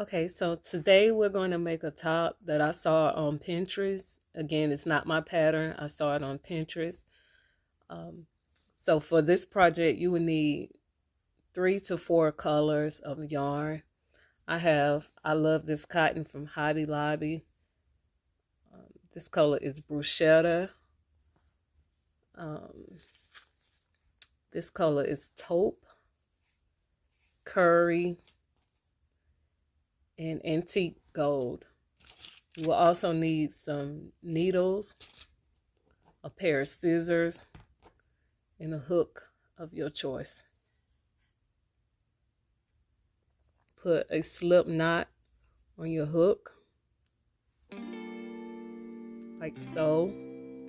Okay, so today we're going to make a top that I saw on Pinterest. Again, it's not my pattern. I saw it on Pinterest. Um, so for this project, you would need 3 to 4 colors of yarn. I love this cotton from Hobby Lobby. This color is bruschetta. Um, this color is taupe, curry, and antique gold. You will also need some needles, a pair of scissors, and a hook of your choice. Put a slip knot on your hook, like so.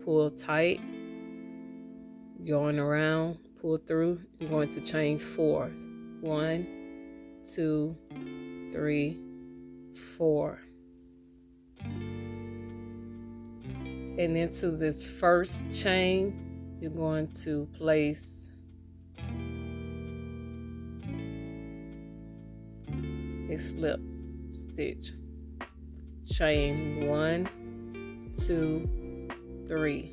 Pull tight, yarn around, pull through. You're going to chain 4. 1, 2, 3, 4. And into this first chain, you're going to place a slip stitch. Chain 1, 2, 3.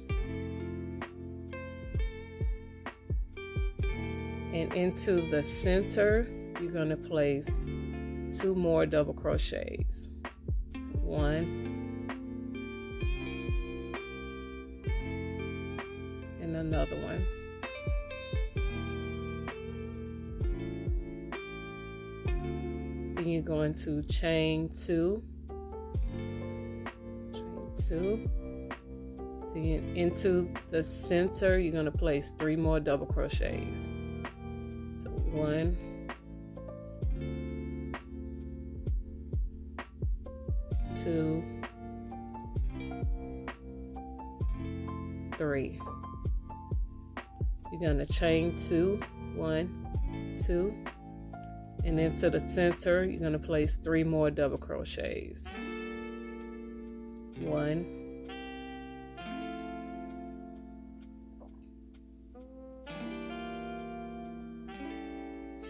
And into the center, you're going to place 2 more double crochets. So 1 and another one. Then you're going to chain 2. Then into the center, you're going to place 3 more double crochets. So 1, 2, 3. You're going to chain 2, 1, 2, and into the center, you're going to place 3 more double crochets. 1,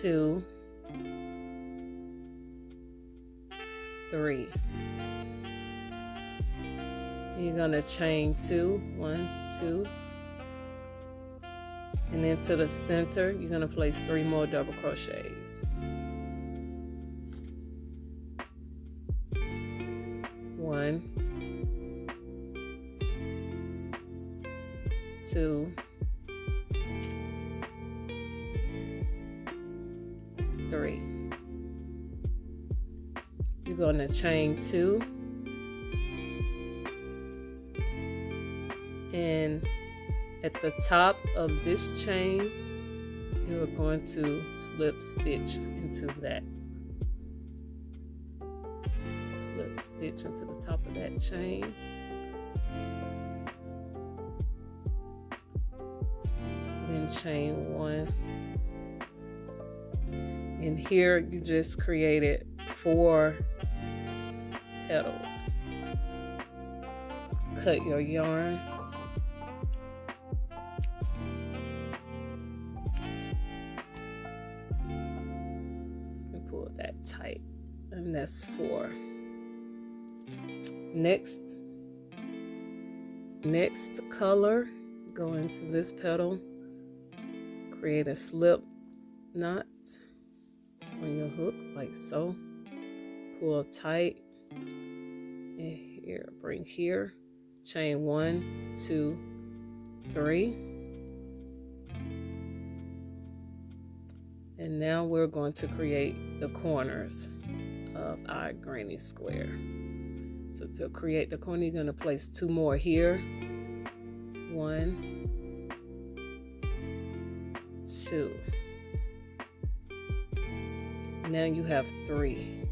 2, 3. You're going to chain 2, 1, 2, and into the center, you're going to place 3 more double crochets. 1, 2, 3. You're going to chain 2, and at the top of this chain, you're going to slip stitch into that. Slip stitch into the top of that chain. Then chain 1. And here you just created 4 petals. Cut your yarn. And pull that tight. And that's 4. Next color, go into this petal, create a slip knot on your hook like so. Pull tight, and here, bring here, chain 1, 2, 3. And now we're going to create the corners of our granny square. So to create the corner, you're going to place 2 more here. 1, 2. Now you have 3.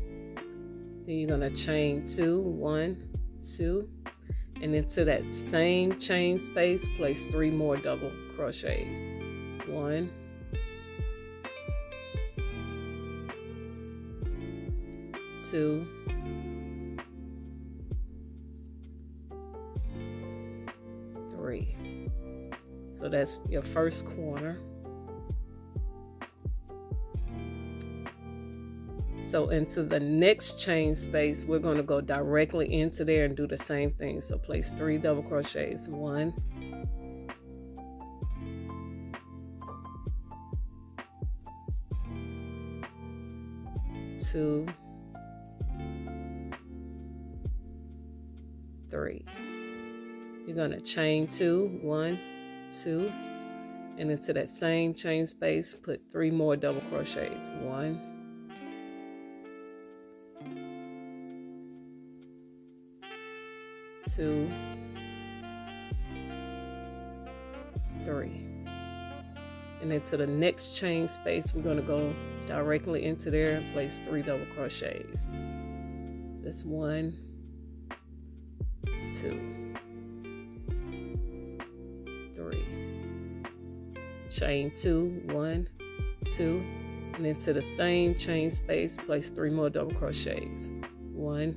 Then you're going to chain 2, 1, 2, and into that same chain space, place 3 more double crochets. 1, 2, 3. So that's your first corner. So into the next chain space, we're going to go directly into there and do the same thing. So place 3 double crochets. 1, 2, 3. You're going to chain 2, 1, 2, and into that same chain space, put 3 more double crochets. 1, 2, 3. And into the next chain space, we're going to go directly into there and place 3 double crochets. So that's 1, 2, 3. Chain 2, 1, 2, and into the same chain space, place 3 more double crochets. 1,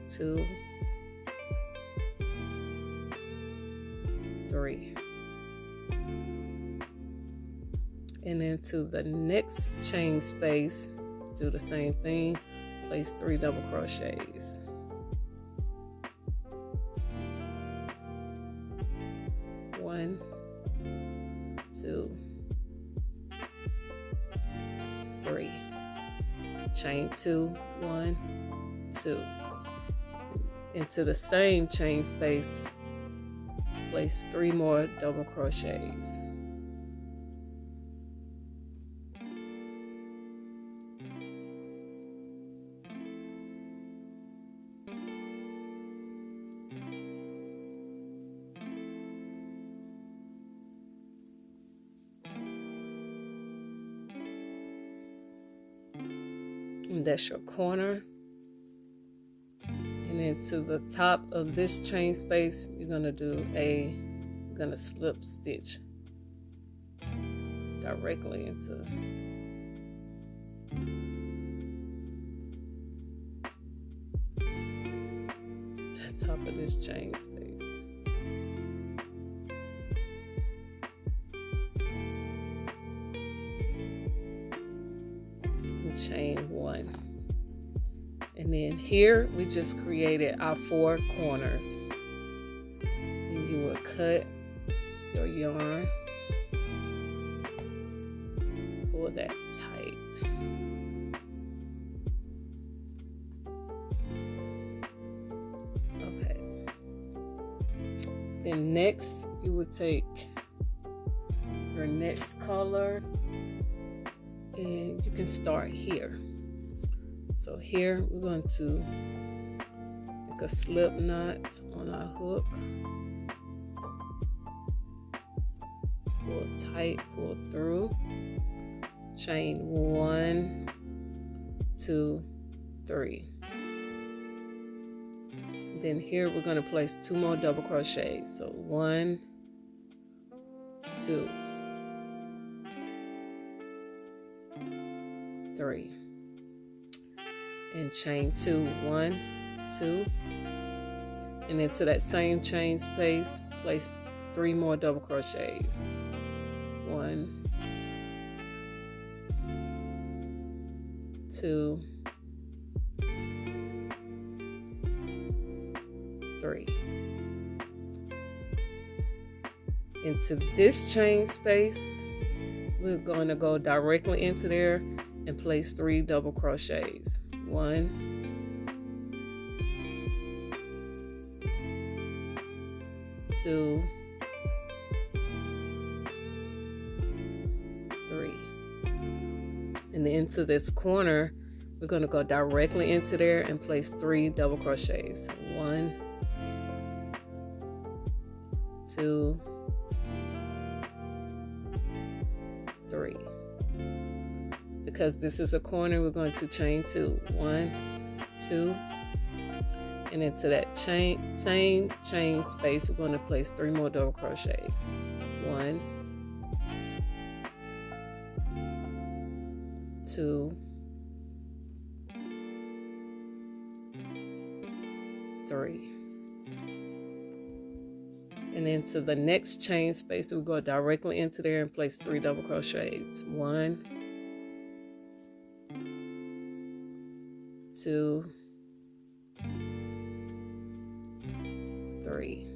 2, 3. And into the next chain space, do the same thing, place 3 double crochets. 1, 2, 3. Chain 2, 1, 2. Into the same chain space, place 3 more double crochets. And that's your corner. And then to the top of this chain space, you're gonna slip stitch directly into the top of this chain space. And chain 1. And then here we just created our 4 corners. And you will cut your yarn, pull that tight. Okay. Then next you would take your next color and you can start here. So here we're going to make a slip knot on our hook. Pull tight, pull through. Chain 1, 2, 3. Then here we're going to place 2 more double crochets. So 1, 2, 3. And chain 2, 1, 2, and into that same chain space, place 3 more double crochets. 1, 2, 3. Into this chain space, we're going to go directly into there and place 3 double crochets. 1, 2, 3. And into this corner, we're going to go directly into there and place 3 double crochets. 1, 2, 3. Because this is a corner, we're going to chain 2. 1, 2, and into that same chain space, we're going to place 3 more double crochets. 1, 2, 3. And into the next chain space, we go directly into there and place 3 double crochets. 1, 2, 3.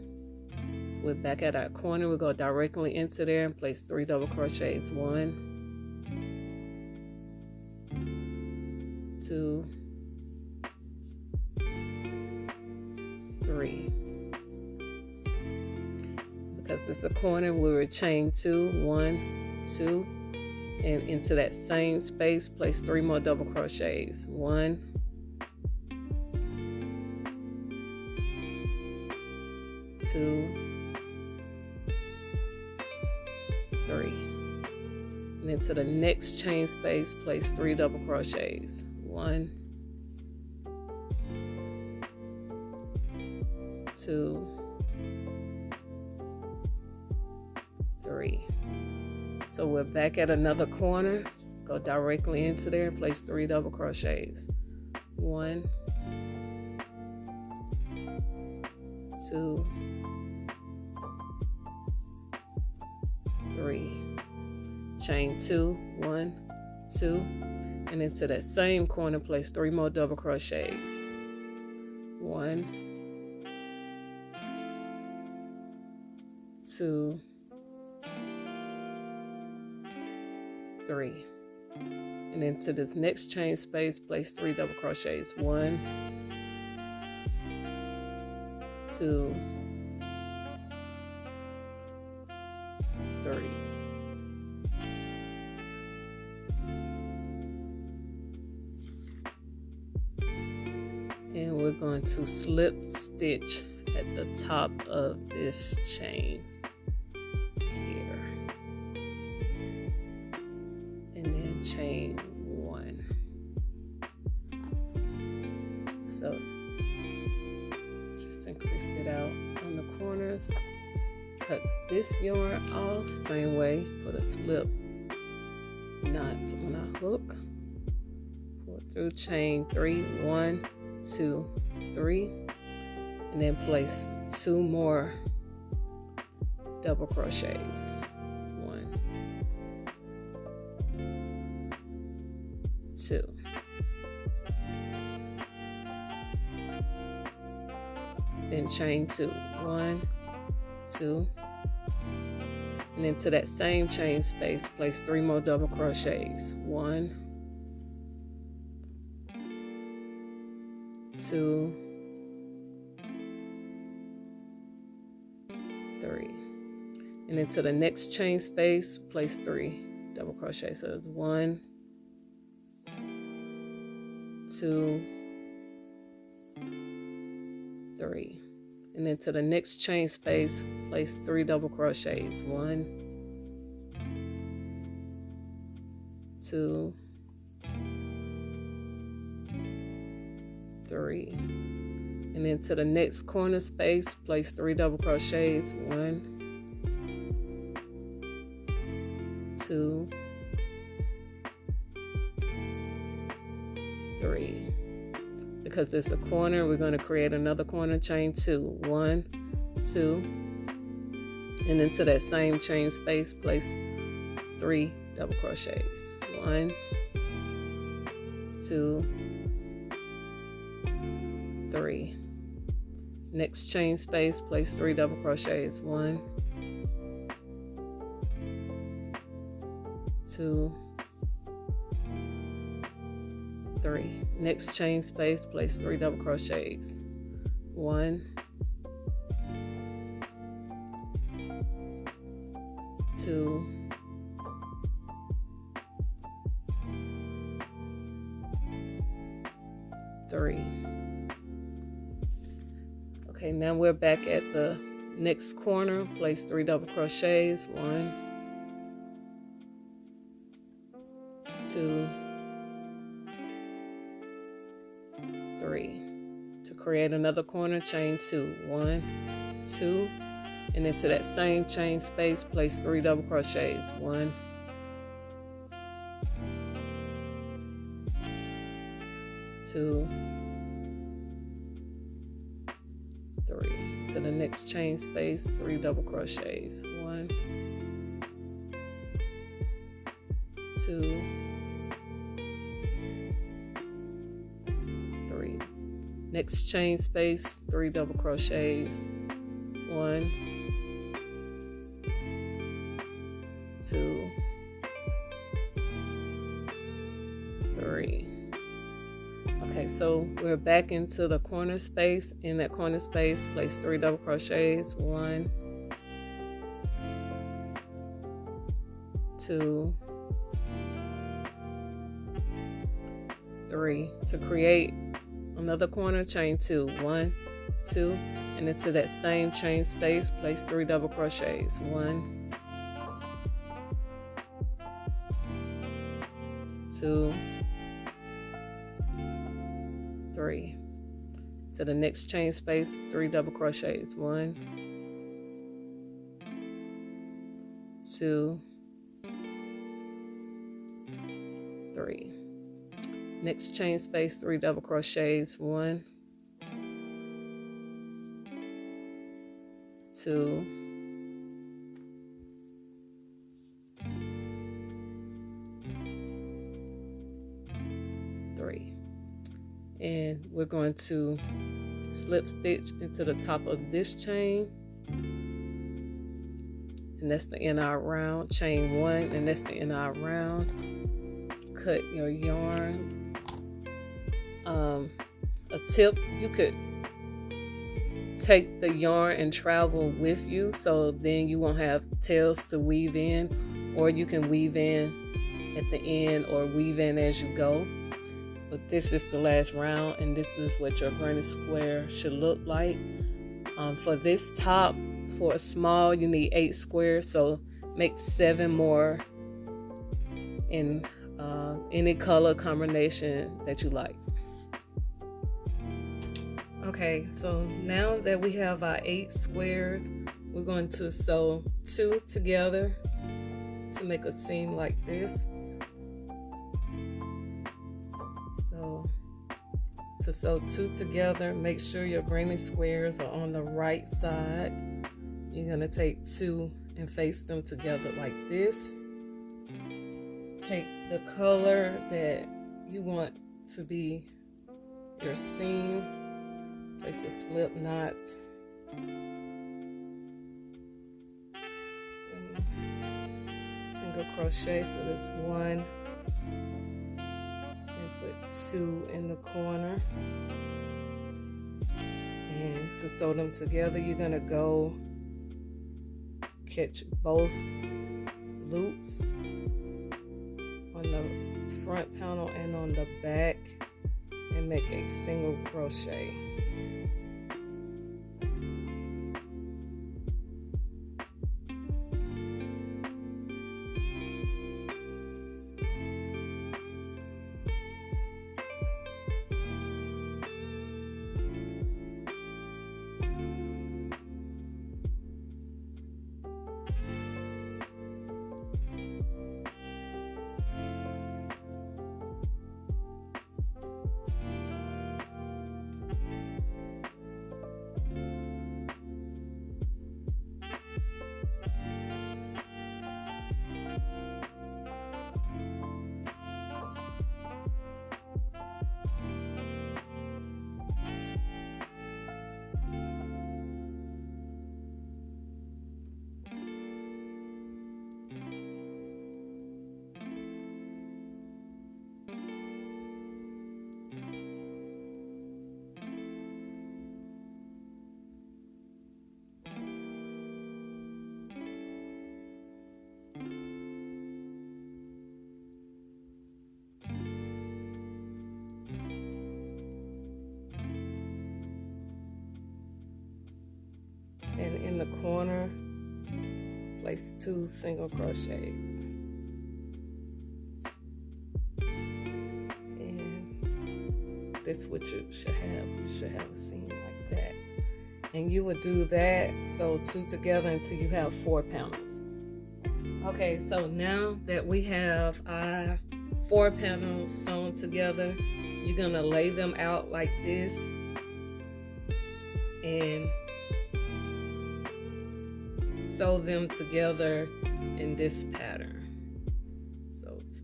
We're back at our corner. We go directly into there and place 3 double crochets. 1, 2, 3. Because it's a corner, we will chain 2, 1, 2, and into that same space, place 3 more double crochets. 1, 2, 3. And into the next chain space, place 3 double crochets. 1, 2, 3. So we're back at another corner. Go directly into there and place 3 double crochets. 1, 2, 3. Chain 2, 1, 2, and into that same corner, place 3 more double crochets. 1, 2, 3. And into this next chain space, place 3 double crochets. 1, 2, 3. And we're going to slip stitch at the top of this chain here, and then chain 1. So just increased it out on the corners. Cut this yarn off same way. Put a slip knot on our hook. Pull through chain 3, 1, 2, 3, and then place 2 more double crochets. 1, 2. Then chain 2, 1, 2, and into that same chain space, place 3 more double crochets. 1, 2, 3, and into the next chain space, place 3 double crochets. So it's 1, 2, 3, and into the next chain space, place 3 double crochets. 1, 2, 3, and into the next corner space, place 3 double crochets. 1, 2, 3. Because it's a corner, we're going to create another corner. Chain 2, 1, 2, and into that same chain space, place 3 double crochets. 1, 2, 3. Next chain space, place 3 double crochets. 1, 2, 3. Next chain space, place 3 double crochets. 1, 2, 3. Okay, now we're back at the next corner. Place 3 double crochets. 1, 2, 3. To create another corner, chain 2, 1, 2, and into that same chain space, place 3 double crochets. 1, 2, 3. 3. To the next chain space, 3 double crochets. 1, 2, 3. Next chain space, 3 double crochets. 1, 2, 3. Okay, so we're back into the corner space. In that corner space, place 3 double crochets. 1, 2, 3. To create another corner, chain 2. 1, 2, and into that same chain space, place 3 double crochets. 1, 2, 3. To the next chain space, 3 double crochets. 1, 2, 3. Next chain space, 3 double crochets. 1, 2, 3. And we're going to slip stitch into the top of this chain, and that's the end of our round. Chain 1, and that's the end of our round. Cut your yarn. A tip, you could take the yarn and travel with you, so then you won't have tails to weave in, or you can weave in at the end or weave in as you go. But this is the last round, and this is what your granny square should look like. For this top, for a small, you need 8 squares, so make 7 more in any color combination that you like. Okay, so now that we have our 8 squares, we're going to sew 2 together to make a seam like this. So to sew 2 together, make sure your granny squares are on the right side. You're going to take 2 and face them together like this. Take the color that you want to be your seam, place a slip knot, single crochet, so that's 1, and put 2 in the corner. And to sew them together, you're going to go catch both loops on the front panel and on the back and make a single crochet. And in the corner, place 2 single crochets. And this is what you should have. You should have a seam like that. And you would do that, sew 2 together until you have 4 panels. Okay, so now that we have our 4 panels sewn together, you're gonna lay them out like this, and sew them together in this pattern. So to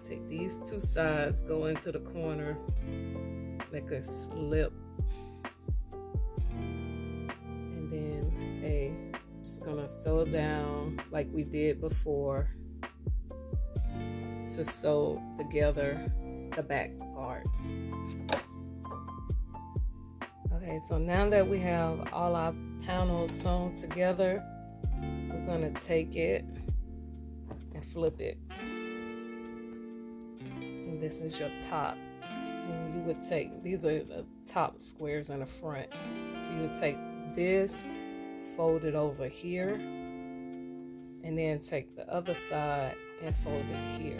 take these two sides, go into the corner, make a slip, and then just gonna sew down like we did before to sew together the back part. Okay, so now that we have all our panels sewn together, we're gonna take it and flip it. And this is your top. And you would take, these are the top squares in the front. So you would take this, fold it over here, and then take the other side and fold it here.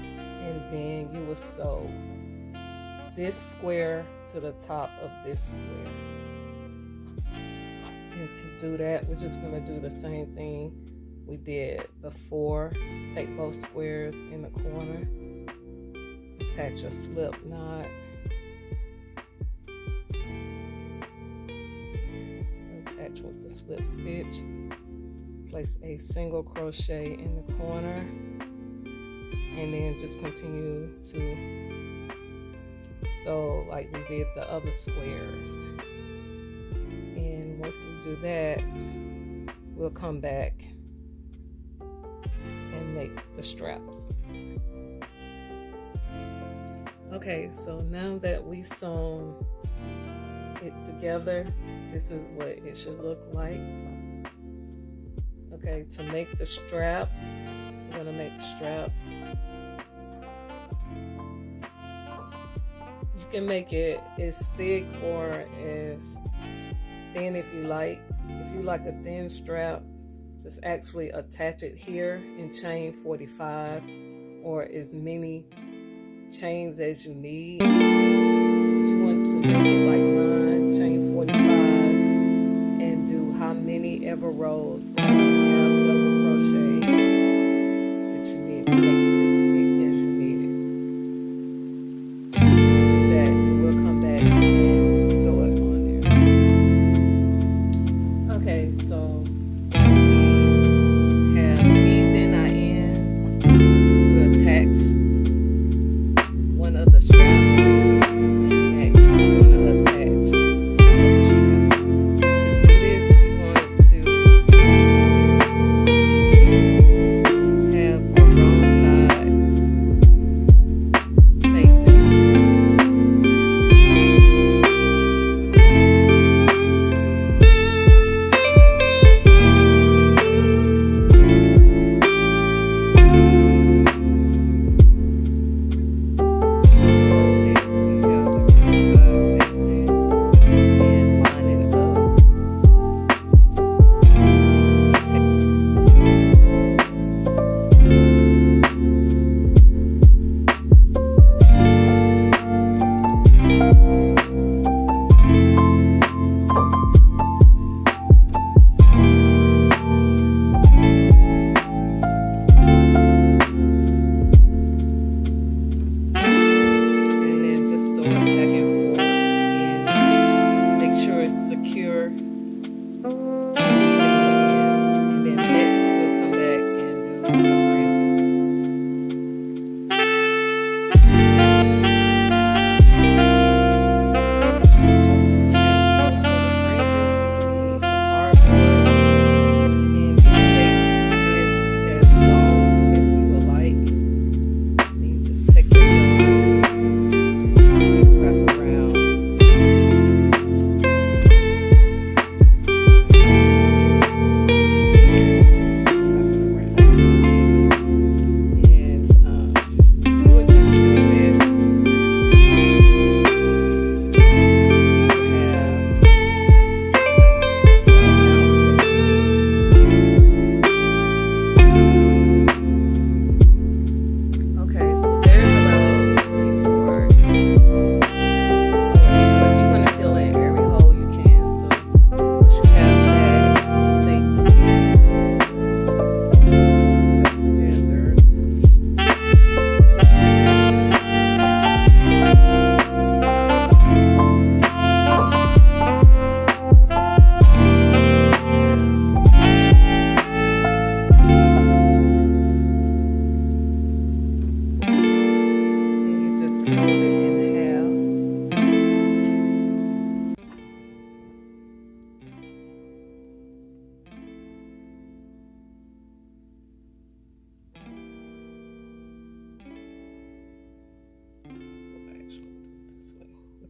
And then you will sew this square to the top of this square. And to do that, we're just gonna do the same thing we did before. Take both squares in the corner, attach a slip knot, attach with the slip stitch, place a single crochet in the corner, and then just continue to sew like we did the other squares. And once we do that, we'll come back and make the straps. Okay, so now that we sewn it together, this is what it should look like. Okay, to make the straps, we're gonna make the straps. You can make it as thick or as thin if you like. If you like a thin strap, just actually attach it here in chain 45 or as many chains as you need. If you want to make it like mine, chain 45 and do how many ever rows or have double crochets that you need to make it as thick as you need it. Do that, and we'll come back and sew it on there. Okay, so we have weaved in our ends. We'll attach one of the straps. Next, we're going to attach the other strap. To do this, you want to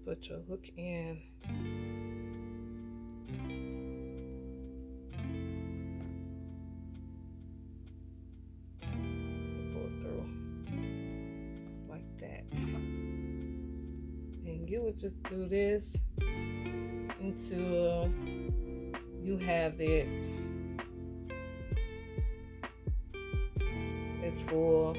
put your hook in. Pull through like that. And you would just do this until you have it as full.